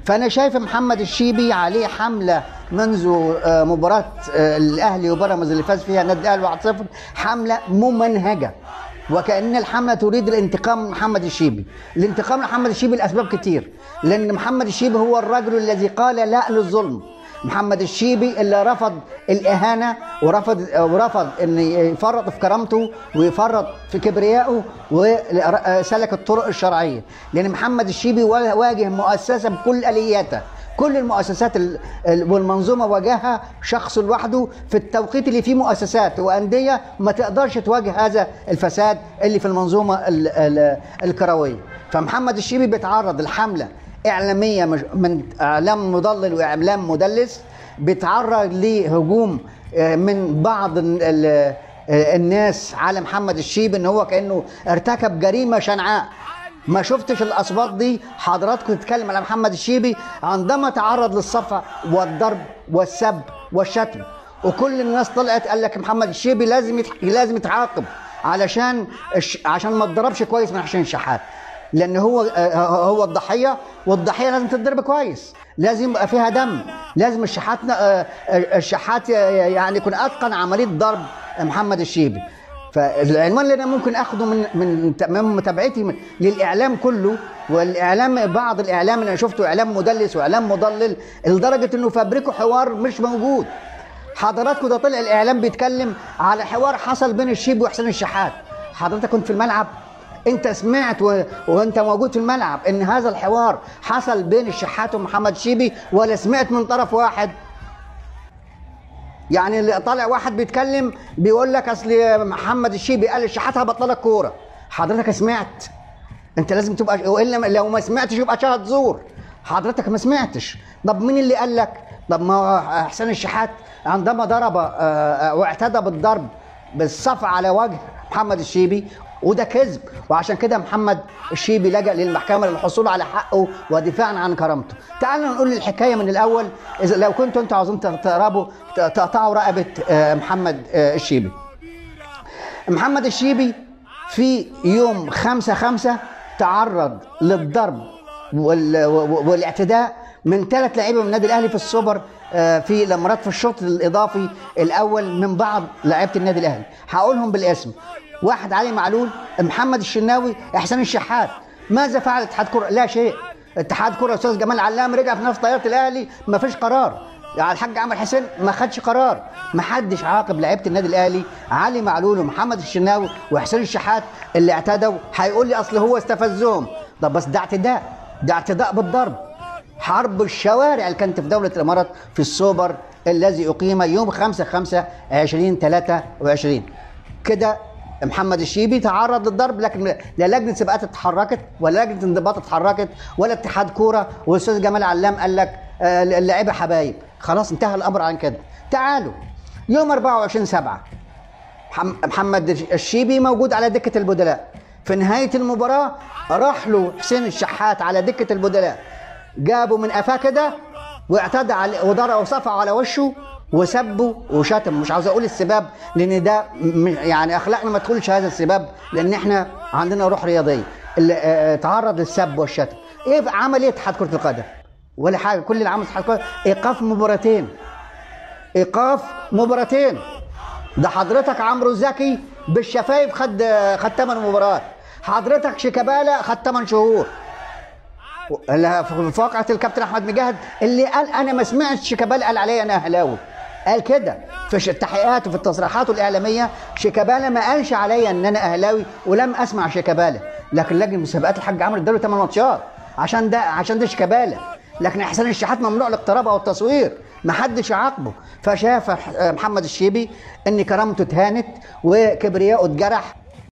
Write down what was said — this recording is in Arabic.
فانا شايف محمد الشيبي عليه حمله منذ مباراه الاهلي وبيراميدز اللي فاز فيها النادي الاهلي 1-0، حمله ممنهجه، وكأن الحمله تريد الانتقام من محمد الشيبي. الانتقام من محمد الشيبي لاسباب كتير، لان محمد الشيبي هو الرجل الذي قال لا للظلم. محمد الشيبي اللي رفض الاهانه ورفض ان يفرط في كرامته ويفرط في كبريائه وسلك الطرق الشرعيه، لان محمد الشيبي واجه مؤسسه بكل الياتها، كل المؤسسات والمنظومه واجهها شخص لوحده في التوقيت اللي فيه مؤسسات وانديه ما تقدرش تواجه هذا الفساد اللي في المنظومه الكرويه. فمحمد الشيبي بيتعرض لحمله اعلاميه من اعلام مضلل واعلام مدلس، بيتعرض لهجوم من بعض الناس على محمد الشيبي ان هو كانه ارتكب جريمه شنعاء. ما شفتش الاصوات دي حضراتكم تتكلم على محمد الشيبي عندما تعرض للصفع والضرب والسب والشتم، وكل الناس طلعت قال لك محمد الشيبي لازم يتعاقب عشان ما اتضربش كويس من حسين الشحات، لان هو الضحيه، والضحيه لازم تتضرب كويس، لازم يبقى فيها دم، لازم الشحات يعني يكون اتقن عمليه ضرب محمد الشيبي. فالعنوان اللي انا ممكن اخده من متابعتي للاعلام كله، والاعلام بعض الاعلام اللي انا شفته اعلام مدلس واعلام مضلل لدرجه انه فبركوا حوار مش موجود. حضراتكم ده طلع الاعلام بيتكلم على حوار حصل بين الشيبي وحسين الشحات. حضرتك كنت في الملعب؟ انت سمعت وانت موجود في الملعب ان هذا الحوار حصل بين الشحات ومحمد الشيبي، ولا سمعت من طرف واحد؟ يعني اللي طالع واحد بيتكلم بيقول لك اصل محمد الشيبي قال الشحات هبطلك كوره. حضرتك سمعت؟ انت لازم تبقى، والا لو ما سمعتش يبقى شاهد زور. حضرتك ما سمعتش. طب مين اللي قال لك؟ طب ما حسين الشحات عندما ضرب واعتدى بالضرب بالصفع على وجه محمد الشيبي، وده كذب، وعشان كده محمد الشيبي لجأ للمحكمة للحصول على حقه ودفاعا عن كرامته. تعالوا نقول الحكاية من الأول، إذا لو كنتوا أنتوا عاوزين تقطعوا رقبة محمد الشيبي. محمد الشيبي في يوم 5/5 تعرض للضرب والاعتداء من 3 لعيبة من النادي الأهلي في السوبر في الإمارات في الشوط الإضافي الأول من بعض لعيبة النادي الأهلي. هقولهم بالاسم: واحد علي معلول، محمد الشناوي، احسان الشحات. ماذا فعل اتحاد كره؟ لا شيء. اتحاد كره استاذ جمال علام رجع في نفس طياره الاهلي، ما فيش قرار. يعني الحاج عمرو حسين ما خدش قرار، ما حدش عاقب لعيبه النادي الاهلي علي معلول ومحمد الشناوي واحسان الشحات اللي اعتدوا. هيقول لي اصل هو استفزهم. طب بس ده اعتداء بالضرب. حرب الشوارع اللي كانت في دوله الامارات في السوبر الذي اقيم يوم 5/5/2023 كده. محمد الشيبي تعرض للضرب، لكن لا لجنه سباقات اتحركت ولا لجنه انضباط اتحركت ولا اتحاد كوره، والاستاذ جمال علام قال لك اللعيبه حبايب. خلاص انتهى الامر عن كده. تعالوا يوم 24/7 محمد الشيبي موجود على دكه البدلاء. في نهايه المباراه راح له حسين الشحات على دكه البدلاء، جابه من قفاه كده واعتدى عليه وضرب وصفع على وشه وسبه وشتم. مش عاوز اقول السباب لان ده يعني اخلاقنا ما تقولش هذا السباب، لان احنا عندنا روح رياضيه. اللي تعرض للسب والشتم، ايه عمل ايه اتحاد كره القدم؟ ولا حاجه. كل اللي عمله اتحاد كره ايقاف مباراتين. ده حضرتك عمرو زكي بالشفايف خد 8 مباريات. حضرتك شيكابالا خد 8 شهور. في واقعة الكابتن احمد مجاهد اللي قال انا ما سمعتش شيكابالا قال عليا انا اهلاوي، قال كده في التحقيقات وفي التصريحات الاعلاميه. شيكابالا ما قالش عليا ان انا اهلاوي ولم اسمع شيكابالا، لكن لجنه مسابقات الحاج عمرو اداله 8 ماتشات عشان ده شيكابالا. لكن احسان الشحات ممنوع الاقتراب او التصوير، ما حدش عاقبه. فشاف محمد الشيبي ان كرامته اتهانت وكبرياءه اتجرح